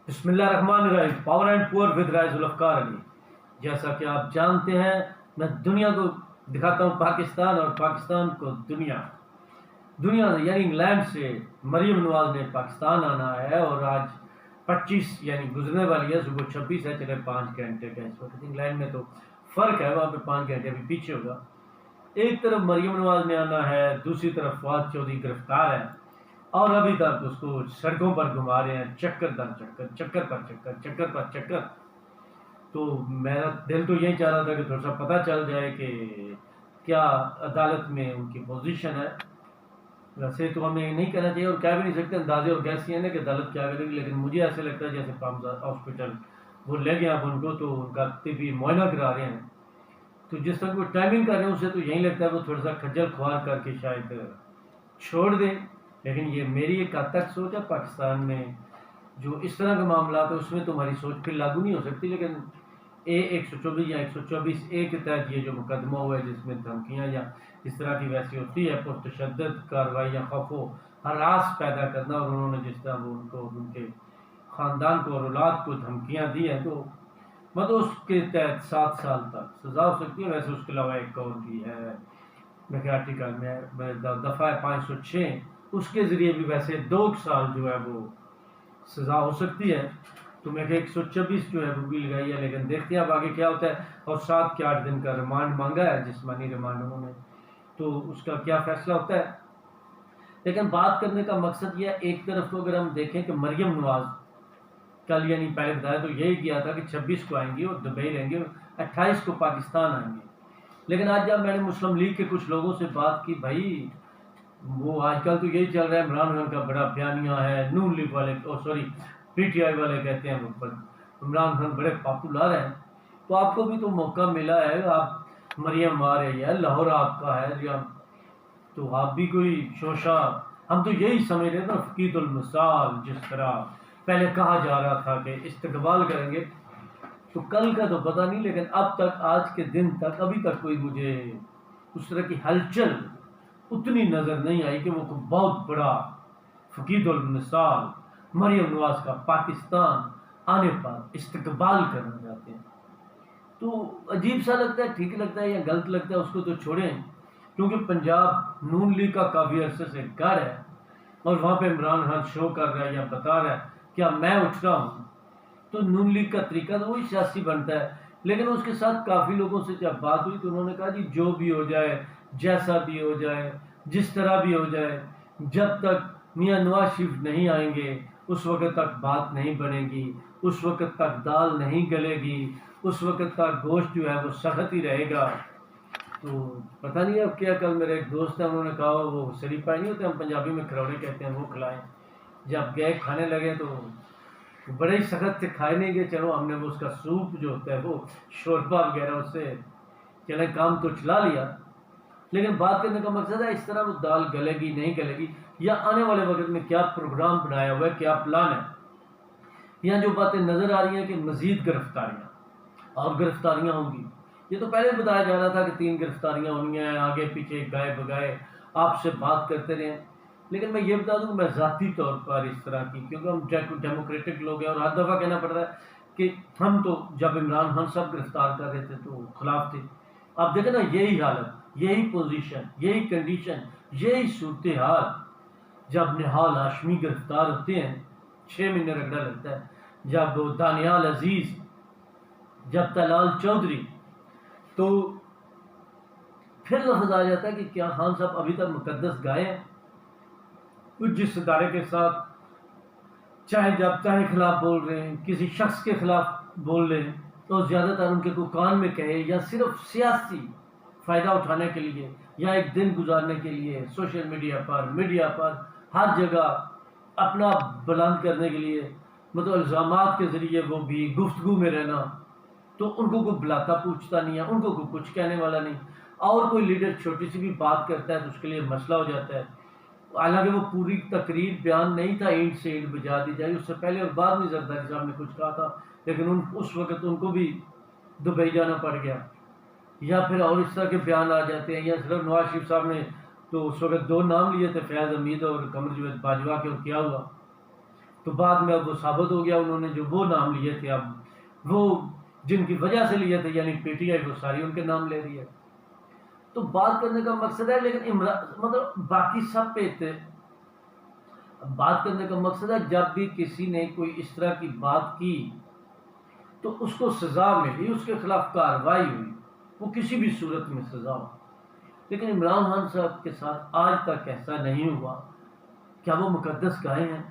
بسم اللہ الرحمن الرحیم، پاور اینڈ پور ود رائز الافکار علی۔ جیسا کہ آپ جانتے ہیں، میں دنیا کو دکھاتا ہوں پاکستان، اور پاکستان کو دنیا یعنی انگلینڈ سے مریم نواز نے پاکستان آنا ہے، اور آج 25 یعنی گزرنے والی ہے، صبح 26 ہے، چلے 5 گھنٹے کا اس وقت انگلینڈ میں تو فرق ہے، وہاں پہ 5 گھنٹے ابھی پیچھے ہوگا۔ ایک طرف مریم نواز نے آنا ہے، دوسری طرف فواد چودھری گرفتار ہے، اور ابھی تک اس کو سڑکوں پر گھما رہے ہیں، چکر در چکر، چکر پر چکر، چکر پر چکر۔ تو میرا دل تو یہی چاہ رہا تھا کہ تھوڑا سا پتہ چل جائے کہ کیا عدالت میں ان کی پوزیشن ہے۔ ویسے تو ہمیں نہیں کہنا چاہیے اور کہہ بھی نہیں سکتے، اندازے اور گیسی ہیں کہ عدالت کیا کرے گی، لیکن مجھے ایسے لگتا ہے جیسے پامزاد ہاسپٹل وہ لے گئے اب ان کو، تو ان کا طبی معائنہ کرا رہے ہیں، تو جس طرح وہ ٹائمنگ کر رہے ہیں اسے تو یہی لگتا ہے وہ تھوڑا سا کھجل خوار کر کے شاید چھوڑ دیں۔ لیکن یہ میری ایک حد تک سوچ ہے، پاکستان میں جو اس طرح کے معاملات ہیں اس میں تمہاری سوچ پھر لاگو نہیں ہو سکتی، لیکن 124 یا 124A کے تحت یہ جو مقدمہ ہوا ہے جس میں دھمکیاں یا اس طرح کی ویسی ہوتی ہے پرتشدد کارروائی یا خوف و ہراس پیدا کرنا، اور انہوں نے جس طرح وہ ان کو ان کے خاندان کو اور اولاد کو دھمکیاں دی ہیں، تو مطلب اس کے تحت 7 سال تک سزا ہو سکتی ہے۔ ویسے اس کے علاوہ ایک اور بھی ہے میرے آرٹیکل میں دفعہ 506، اس کے ذریعے بھی ویسے 2 سال جو ہے وہ سزا ہو سکتی ہے، تو میں کہ 124 جو ہے وہ بھی لگائی ہے، لیکن دیکھتے ہیں اب آگے کیا ہوتا ہے، اور 7 کے 8 دن کا ریمانڈ مانگا ہے، جسمانی ریمانڈ انہوں نے، تو اس کا کیا فیصلہ ہوتا ہے۔ لیکن بات کرنے کا مقصد یہ ہے، ایک طرف تو اگر ہم دیکھیں کہ مریم نواز کل یعنی پہلے بتایا تو یہی کیا تھا کہ 26 کو آئیں گی اور دبئی رہیں گے، اور 28 کو پاکستان آئیں گے، لیکن آج جب میں نے مسلم لیگ کے کچھ لوگوں سے بات کی، بھائی وہ آج کل تو یہی چل رہا ہے، عمران خان کا بڑا بیانیہ ہے، نون لیگ والے پی ٹی آئی والے کہتے ہیں وہ عمران خان بڑے پاپولر ہیں، تو آپ کو بھی تو موقع ملا ہے، آپ مریم آ رہی ہے، لاہور آپ کا ہے، تو آپ بھی کوئی شوشہ، ہم تو یہی سمجھ رہے تھے فقید المثال، جس طرح پہلے کہا جا رہا تھا کہ استقبال کریں گے، تو کل کا تو پتہ نہیں، لیکن اب تک آج کے دن تک ابھی تک کوئی مجھے اس طرح کی ہلچل اتنی نظر نہیں آئی کہ وہ کوئی بہت بڑا فقید المثال مریم نواز کا پاکستان آنے پر استقبال کرنا چاہتے ہیں۔ تو عجیب سا لگتا ہے، ٹھیک لگتا ہے یا غلط لگتا ہے اس کو تو چھوڑیں، کیونکہ پنجاب نون لیگ کا کافی عرصے سے گھر ہے، اور وہاں پہ عمران خان شو کر رہا ہے یا بتا رہا ہے کہ اب میں اٹھ رہا ہوں، تو نون لیگ کا طریقہ تو وہی سیاسی بنتا ہے۔ لیکن اس کے ساتھ کافی لوگوں سے جب بات ہوئی تو انہوں نے کہا جی جو بھی ہو جائے، جیسا بھی ہو جائے، جس طرح بھی ہو جائے، جب تک میاں نواز شریف نہیں آئیں گے اس وقت تک بات نہیں بنے گی، اس وقت تک دال نہیں گلے گی، اس وقت تک گوشت جو ہے وہ سخت ہی رہے گا۔ تو پتہ نہیں اب کیا، کل میرے ایک دوست ہیں انہوں نے کہا وہ سری پائی نہیں ہوتے، ہم پنجابی میں کھروڑے کہتے ہیں، وہ کھلائیں۔ جب گئے کھانے لگے تو بڑے ہی سخت سے کھائے نہیں گئے، چلو ہم نے وہ اس کا سوپ جو ہوتا ہے وہ شوربہ وغیرہ اس سے چلے کام تو چلا لیا، لیکن بات کرنے کا مقصد ہے اس طرح وہ دال گلے گی نہیں گلے گی، یا آنے والے وقت میں کیا پروگرام بنایا ہوا ہے، کیا پلان ہے۔ یہاں جو باتیں نظر آ رہی ہیں کہ مزید گرفتاریاں اور گرفتاریاں ہوں گی، یہ تو پہلے بتایا جا رہا تھا کہ 3 گرفتاریاں ہونی ہیں، آگے پیچھے گائے بگائے آپ سے بات کرتے رہے، لیکن میں یہ بتا دوں کہ میں ذاتی طور پر اس طرح کی، کیونکہ ہم ڈیموکریٹک لوگ ہیں اور ہر دفعہ کہنا پڑ رہا ہے کہ ہم تو جب عمران خان صاحب گرفتار کر رہے تھے تو خلاف تھے، اب دیکھیں نا یہی حالت، یہی پوزیشن، یہی کنڈیشن، یہی صورتحال جب نہال ہاشمی گرفتار ہوتے ہیں، 6 مہینے رگڑا لگتا ہے، جب دانیال عزیز، جب طلال چودھری، تو پھر لفظ آ جاتا ہے کہ کیا خان صاحب ابھی تک مقدس گائے ہیں؟ کچھ جس ادارے کے ساتھ چاہے جب چاہے خلاف بول رہے ہیں، کسی شخص کے خلاف بول رہے ہیں، تو زیادہ تر ان کے کو کان میں کہے، یا صرف سیاسی فائدہ اٹھانے کے لیے یا ایک دن گزارنے کے لیے سوشل میڈیا پر ہر جگہ اپنا بلند کرنے کے لیے، مطلب الزامات کے ذریعے وہ بھی گفتگو میں رہنا، تو ان کو کوئی بلاتا پوچھتا نہیں ہے، ان کو کوئی کچھ کہنے والا نہیں، اور کوئی لیڈر چھوٹی سی بھی بات کرتا ہے تو اس کے لیے مسئلہ ہو جاتا ہے۔ حالانکہ وہ پوری تقریر بیان نہیں تھا اینٹ سے اینٹ بجا دی جائے، اس سے پہلے اور بعد میں زرداری صاحب نے کچھ کہا تھا، لیکن اس وقت ان کو بھی دبئی جانا پڑ گیا، یا پھر اور اس طرح کے بیان آ جاتے ہیں، یا صرف نواز شریف صاحب نے تو اس وقت 2 نام لیے تھے، فیاض حمید اور قمر جاوید باجوہ کے، اور کیا ہوا؟ تو بعد میں اب وہ ثابت ہو گیا، انہوں نے جو وہ نام لیے تھے اب وہ جن کی وجہ سے لیے تھے یعنی پی ٹی آئی وہ ساری ان کے نام لے رہی ہے. تو بات کرنے کا مقصد ہے، لیکن مطلب باقی سب پہ تھے. بات کرنے کا مقصد ہے جب بھی کسی نے کوئی اس طرح کی بات کی تو اس کو سزا ملی، اس کے خلاف کارروائی ہوئی، وہ کسی بھی صورت میں سزا ہو. لیکن عمران خان صاحب کے ساتھ آج تک ایسا نہیں ہوا. کیا وہ مقدس گائے ہیں؟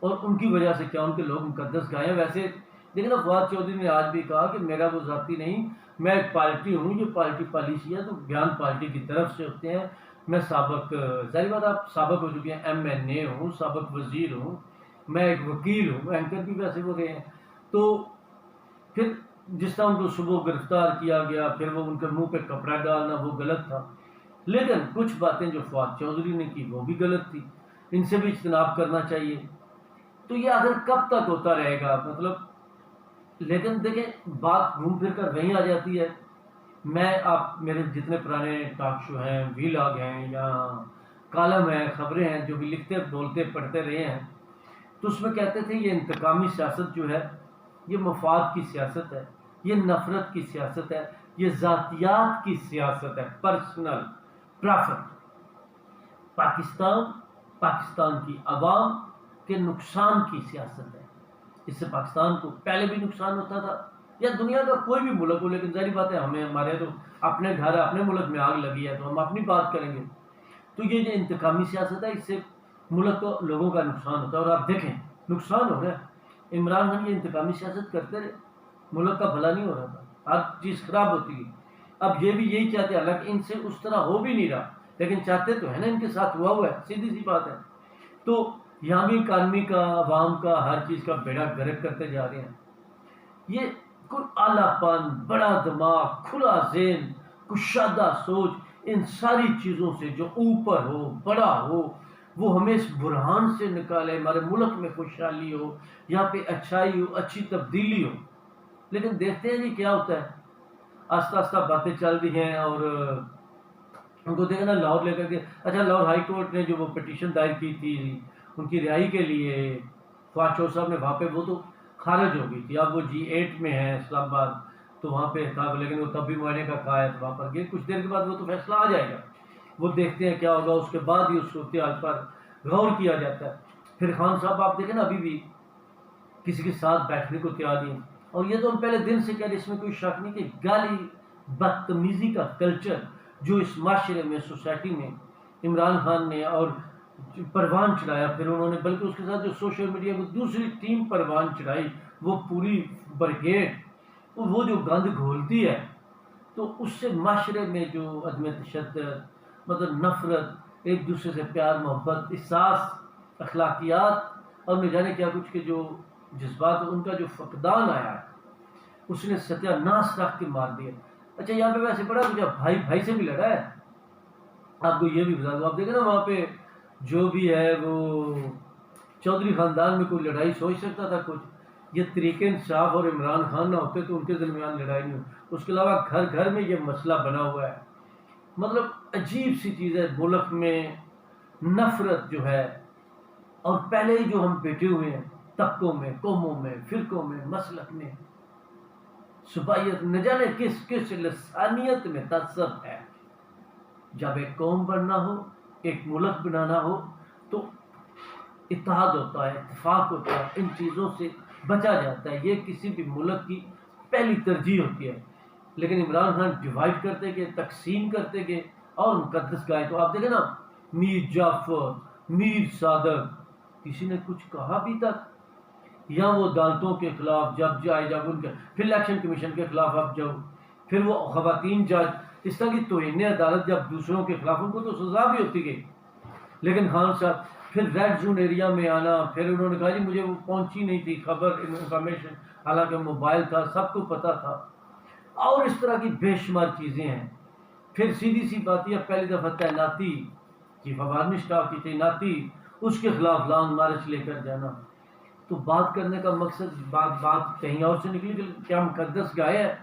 اور ان کی وجہ سے کیا ان کے لوگ مقدس گائے ہیں؟ ویسے لیکن فواد چودھری نے آج بھی کہا کہ میرا وہ ذاتی نہیں، میں ایک پارٹی ہوں، یہ پارٹی پالیسی ہے تو بیان پارٹی کی طرف سے ہوتے ہیں. میں سابق، ظاہر بات آپ سابق ہو چکے ہیں، ایم این اے ہوں، سابق وزیر ہوں، میں ایک وکیل ہوں، اینکر بھی ویسے وہ گئے ہیں. تو پھر جس طرح ان کو صبح گرفتار کیا گیا، پھر وہ ان کے منہ پہ کپڑا ڈالنا وہ غلط تھا. لیکن کچھ باتیں جو فواد چودھری نے کی وہ بھی غلط تھی، ان سے بھی اجتناب کرنا چاہیے. تو یہ آخر کب تک ہوتا رہے گا؟ مطلب لیکن دیکھیں بات گھوم پھر کر وہیں آ جاتی ہے. میں آپ میرے جتنے پرانے ٹاک شو ہیں، وی لاگ ہیں یا کالم ہیں، خبریں ہیں، جو بھی لکھتے بولتے پڑھتے رہے ہیں، تو اس میں کہتے تھے یہ انتقامی سیاست جو ہے یہ مفاد کی سیاست ہے، یہ نفرت کی سیاست ہے، یہ ذاتیات کی سیاست ہے، پرسنل پرافٹ. پاکستان کی عوام کے نقصان کی سیاست ہے. اس سے پاکستان کو پہلے بھی نقصان ہوتا تھا یا دنیا کا کوئی بھی ملک ہو، لیکن ظاہر بات ہے ہمارے تو اپنے گھر اپنے ملک میں آگ لگی ہے تو ہم اپنی بات کریں گے. تو یہ جو انتقامی سیاست ہے اس سے ملک کو لوگوں کا نقصان ہوتا ہے. اور آپ دیکھیں نقصان ہو رہا ہے. عمران خان یہ انتقامی سیاست کرتے رہے، ملک کا بھلا نہیں ہو رہا تھا، ہر چیز خراب ہوتی ہے. اب یہ بھی یہی چاہتے ہیں، حالانکہ ان سے اس طرح ہو بھی نہیں رہا، لیکن چاہتے تو ہے نا، ان کے ساتھ ہوا ہے، سیدھی سی بات ہے. تو یہاں بھی اکانومی کا، عوام کا، ہر چیز کا بیڑا گرک کرتے جا رہے ہیں. یہ کوئی اعلیٰ پن، بڑا دماغ، کھلا ذہن، کشادہ سوچ، ان ساری چیزوں سے جو اوپر ہو، بڑا ہو، وہ ہمیں اس برہان سے نکالے، ہمارے ملک میں خوشحالی ہو، یہاں پہ اچھائی ہو، اچھی تبدیلی ہو. لیکن دیکھتے ہیں جی کیا ہوتا ہے. آہستہ آہستہ باتیں چل رہی ہیں اور ان کو دیکھنا لاہور لے کر کے، اچھا لاہور ہائی کورٹ نے جو وہ پٹیشن دائر کی تھی ان کی رہائی کے لیے، فواد چودھری صاحب نے وہاں پہ وہ تو خارج ہو گئی تھی. اب وہ G8 میں ہے اسلام آباد، تو وہاں پہ تھا، لیکن وہ تب بھی معائنے کا کہا ہے تو وہاں پر گئے. کچھ دیر کے بعد وہ تو فیصلہ آ جائے گا، وہ دیکھتے ہیں کیا ہوگا، اس کے بعد ہی اس صورتحال پر غور کیا جاتا ہے. پھر خان صاحب آپ دیکھیں نا ابھی بھی کسی کے ساتھ بیٹھنے کو تیار نہیں. اور یہ تو ہم پہلے دن سے کہہ رہے، اس میں کوئی شک نہیں کہ گالی بدتمیزی کا کلچر جو اس معاشرے میں، سوسائٹی میں عمران خان نے اور پروان چڑھایا، پھر انہوں نے بلکہ اس کے ساتھ جو سوشل میڈیا کو دوسری ٹیم پروان چڑھائی، وہ پوری برگیڈ، وہ جو گند گھولتی ہے، تو اس سے معاشرے میں جو عدم تشدد، مطلب نفرت، ایک دوسرے سے پیار محبت، احساس، اخلاقیات اور نہ جانے کیا کچھ کے جو جذبات، ان کا جو فقدان آیا ہے، اس نے ستیہ ناش رکھ کے مار دیا. اچھا یہاں پہ ویسے بڑا مجھے بھائی بھائی سے بھی لڑا ہے. آپ کو یہ بھی بتا دوں، آپ دیکھیں نا وہاں پہ جو بھی ہے وہ چودھری خاندان میں کوئی لڑائی سوچ سکتا تھا کچھ؟ یہ طریقے انصاف اور عمران خان نہ ہوتے تو ان کے درمیان لڑائی نہیں ہوتی. اس کے علاوہ گھر گھر میں یہ مسئلہ بنا ہوا ہے. مطلب عجیب سی چیز ہے، ملک میں نفرت جو ہے، اور پہلے ہی جو ہم بیٹھے ہوئے ہیں طبقوں میں، قوموں میں، فرقوں میں، مسلک میں، صوبائیت، نہ جانے کس کس لسانیت میں تعصب ہے. جب ایک قوم بننا ہو، ایک ملک بنانا ہو تو اتحاد ہوتا ہے، اتفاق ہوتا ہے، ان چیزوں سے بچا جاتا ہے. یہ کسی بھی ملک کی پہلی ترجیح ہوتی ہے. لیکن عمران خان ڈیوائیڈ کرتے گئے، تقسیم کرتے گئے اور مقدس گائے. تو آپ دیکھیں نا میر جعفر، میر صادق، کسی نے کچھ کہا بھی تک؟ یا وہ عدالتوں کے خلاف جب جائے، جب ان کے پھر الیکشن کمیشن کے خلاف اب جاؤ، پھر وہ خواتین جج، اس طرح کی توہین عدالت جب دوسروں کے خلاف، ان کو تو سزا بھی ہوتی گئی. لیکن خان صاحب پھر ریڈ زون ایریا میں آنا، پھر انہوں نے کہا جی مجھے وہ پہنچی نہیں تھی خبر، انفارمیشن، حالانکہ موبائل تھا، سب کو پتہ تھا. اور اس طرح کی بے شمار چیزیں ہیں. پھر سیدھی سی بات یہ، پہلی دفعہ تعیناتی، چیف آف آرمی اسٹاف کی تعیناتی، اس کے خلاف لانگ مارچ لے کر جانا. تو بات کرنے کا مقصد بات کہیں اور سے نکلی کہ کیا مقدس گائے ہے.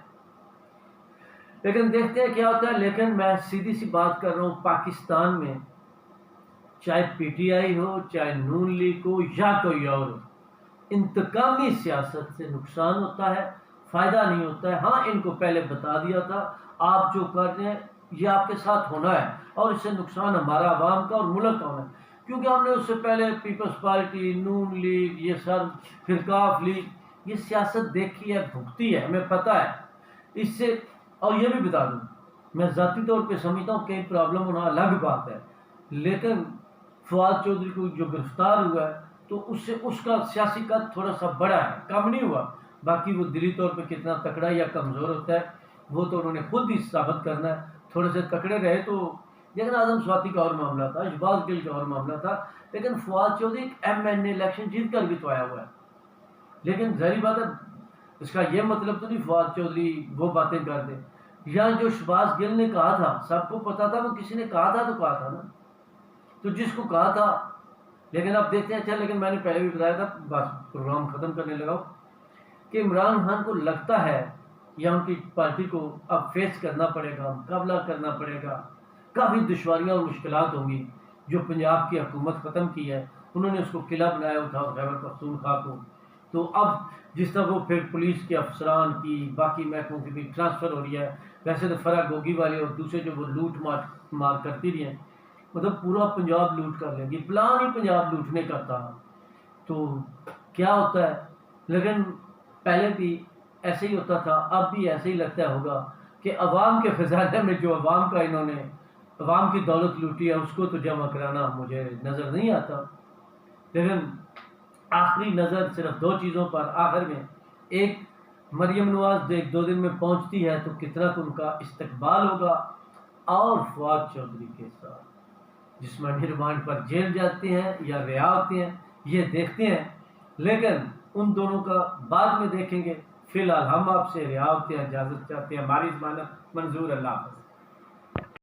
لیکن دیکھتے ہیں کیا ہوتا ہے. لیکن میں سیدھی سی بات کر رہا ہوں، پاکستان میں چاہے پی ٹی آئی ہو، چاہے نون لیگ ہو یا کوئی اور ہو، انتقامی سیاست سے نقصان ہوتا ہے، فائدہ نہیں ہوتا ہے۔ ہاں ان کو پہلے بتا دیا تھا آپ جو کر رہے ہیں یہ آپ کے ساتھ ہونا ہے، اور اس سے نقصان ہمارا عوام کا اور ملک کا ہونا ہے، کیونکہ ہم نے اس سے پہلے پیپلز پارٹی، نون لیگ، یہ سب فرقاف لیگ، یہ سیاست دیکھی ہے، بھگتی ہے، ہمیں پتہ ہے اس سے۔ اور یہ بھی بتا دوں، میں ذاتی طور پہ سمجھتا ہوں کئی پرابلم ہونا الگ بات ہے، لیکن فواد چودھری کو جو گرفتار ہوا ہے تو اس سے اس کا سیاسی قد تھوڑا سا بڑا ہے، کم نہیں ہوا۔ باقی وہ دلی طور پہ کتنا تکڑا یا کمزور ہوتا ہے وہ تو انہوں نے خود ہی ثابت کرنا ہے۔ تھوڑے سے تکڑے رہے تو، لیکن اعظم سواتی کا اور معاملہ تھا، شہباز گل کا اور معاملہ تھا، لیکن فواد چودھری ایم این اے الیکشن جیت کر بھی تو آیا ہوا ہے۔ لیکن ظاہری بات ہے اس کا یہ مطلب تو نہیں فواد چودھری وہ باتیں کر دے، یا جو شہباز گل نے کہا تھا سب کو پتا تھا، وہ کسی نے کہا تھا تو کہا تھا نا، تو جس کو کہا تھا۔ لیکن اب دیکھتے ہیں، اچھا لیکن میں نے پہلے بھی بتایا تھا، بس پروگرام ختم کرنے لگا ہوں، کہ عمران خان کو لگتا ہے یا ان کی پارٹی کو اب فیس کرنا پڑے گا، مقابلہ کرنا پڑے گا، کافی دشواریاں اور مشکلات ہوں گی۔ جو پنجاب کی حکومت ختم کی ہے انہوں نے اس کو قلعہ بنایا ہوا تھا خیبر پختونخوا کو، تو اب جس طرح وہ پھر پولیس کے افسران کی، باقی محکموں کی بھی ٹرانسفر ہو رہی ہے، ویسے تو فرا گوگی والے اور دوسرے جو وہ لوٹ مار کرتی رہی ہیں، مطلب پورا پنجاب لوٹ کر لیں گی، پلان ہی پنجاب لوٹنے کا تھا۔ تو کیا ہوتا ہے، لیکن پہلے بھی ایسے ہی ہوتا تھا، اب بھی ایسے ہی لگتا ہوگا کہ عوام کے خزانے میں جو عوام کا انہوں نے عوام کی دولت لوٹی ہے اس کو تو جمع کرانا مجھے نظر نہیں آتا۔ لیکن آخری نظر صرف دو چیزوں پر آخر میں، ایک مریم نواز ایک دو دن میں پہنچتی ہے تو کتنا ان کا استقبال ہوگا، اور فواد چودھری کے ساتھ جسمانی ریمانڈ پر جیل جاتے ہیں یا رہا ہوتے ہیں یہ دیکھتے ہیں، لیکن ان دونوں کا بعد میں دیکھیں گے۔ فی الحال ہم آپ سے رہا ہوتے ہیں، اجازت چاہتے ہیں، ہماری ضمانت منظور، اللہ حافظ۔